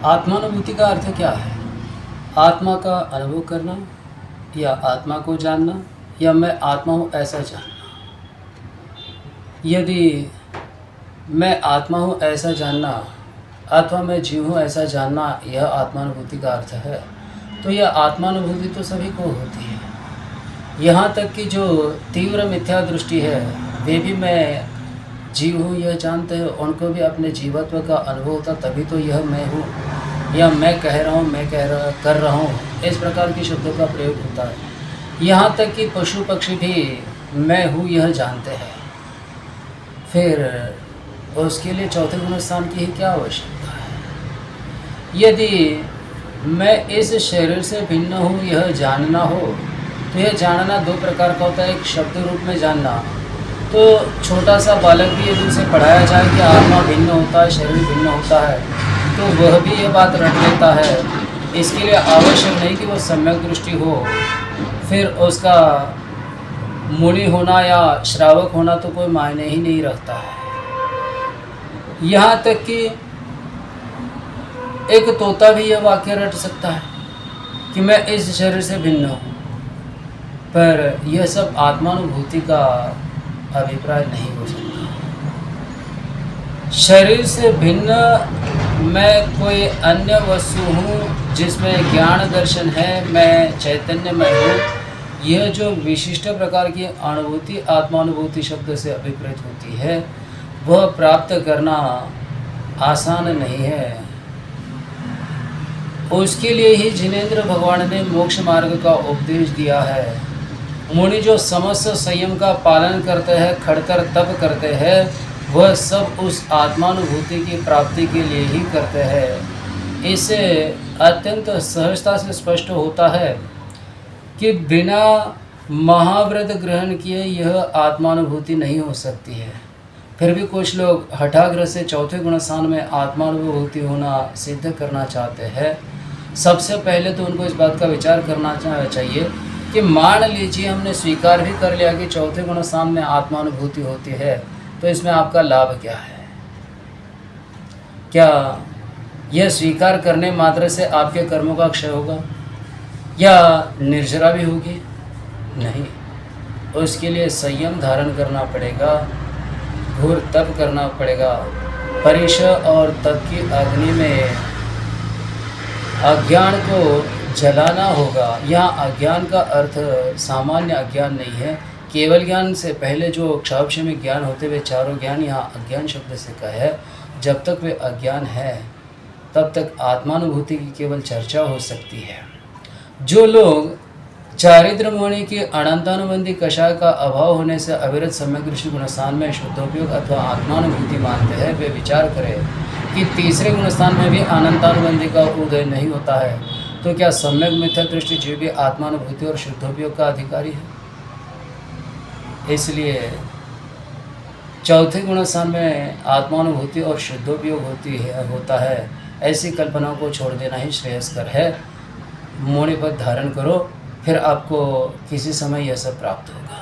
आत्मानुभूति का अर्थ क्या है? आत्मा का अनुभव करना, या आत्मा को जानना, या मैं आत्मा हूँ ऐसा जानना। यदि मैं आत्मा हूँ ऐसा जानना अथवा मैं जीव हूँ ऐसा जानना यह आत्मानुभूति का अर्थ है, तो यह आत्मानुभूति तो सभी को होती है। यहाँ तक कि जो तीव्र मिथ्या दृष्टि है वे भी मैं जीव हूँ यह जानते हैं, उनको भी अपने जीवत्व का अनुभव होता, तभी तो यह मैं हूँ या मैं कह रहा हूँ, मैं कर रहा हूँ, इस प्रकार के शब्दों का प्रयोग होता है। यहाँ तक कि पशु पक्षी भी मैं हूँ यह जानते हैं, फिर उसके लिए चौथे गुण स्थान की ही क्या आवश्यकता है? यदि मैं इस शरीर से भिन्न हूँ यह जानना हो, तो यह जानना दो प्रकार का होता है। एक शब्द रूप में जानना, तो छोटा सा बालक भी यदि उसे पढ़ाया जाए कि आत्मा भिन्न होता है, शरीर भिन्न होता है, तो वह भी ये बात रट लेता है। इसके लिए आवश्यक नहीं कि वह सम्यक दृष्टि हो, फिर उसका मुनि होना या श्रावक होना तो कोई मायने ही नहीं रखता है। यहाँ तक कि एक तोता भी यह वाक्य रट सकता है कि मैं इस शरीर से भिन्न हूँ, पर यह सब आत्मानुभूति का अभिप्राय नहीं हो सकता। शरीर से भिन्न मैं कोई अन्य वस्तु हूँ जिसमें ज्ञान दर्शन है, मैं चैतन्यमय हूँ, यह जो विशिष्ट प्रकार की अनुभूति आत्मानुभूति शब्द से अभिप्रेत होती है वह प्राप्त करना आसान नहीं है। उसके लिए ही जिनेंद्र भगवान ने मोक्ष मार्ग का उपदेश दिया है। मुनि जो समस्त संयम का पालन करते हैं, खड़कर तप करते हैं, वह सब उस आत्मानुभूति की प्राप्ति के लिए ही करते हैं। इससे अत्यंत सहजता से स्पष्ट होता है कि बिना महाव्रत ग्रहण किए यह आत्मानुभूति नहीं हो सकती है। फिर भी कुछ लोग हठाग्रह से चौथे गुण स्थान में आत्मानुभूति होना सिद्ध करना चाहते हैं। सबसे पहले तो उनको इस बात का विचार करना चाहिए कि मान लीजिए हमने स्वीकार भी कर लिया कि चौथे गुण स्थान में आत्मानुभूति होती है, तो इसमें आपका लाभ क्या है? क्या यह स्वीकार करने मात्र से आपके कर्मों का क्षय होगा या निर्जरा भी होगी? नहीं, उसके लिए संयम धारण करना पड़ेगा, घोर तप करना पड़ेगा, परिश और तप की अग्नि में अज्ञान को जलाना होगा। यहाँ अज्ञान का अर्थ सामान्य अज्ञान नहीं है, केवल ज्ञान से पहले जो क्षाक्षमी ज्ञान होते हुए चारों ज्ञान यहाँ अज्ञान शब्द से कहा है। जब तक वे अज्ञान है तब तक आत्मानुभूति की केवल चर्चा हो सकती है। जो लोग चारिद्र मुनि की अनंतानुबंधी कषाय का अभाव होने से अविरत सम्यक दृष्टि गुणस्थान में शुद्धोपयोग अथवा आत्मानुभूति मानते हैं, वे विचार करें कि तीसरे गुणस्थान में भी अनंतानुबंधी का उदय नहीं होता है, तो क्या सम्यक मिथ्या दृष्टि जीव भी आत्मानुभूति और शुद्धोपयोग का अधिकारी है? इसलिए चौथे गुणस्थान में आत्मानुभूति और शुद्धोपयोग होता है, ऐसी कल्पना को छोड़ देना ही श्रेयस्कर है। मोनि पद धारण करो, फिर आपको किसी समय यह सब प्राप्त होगा।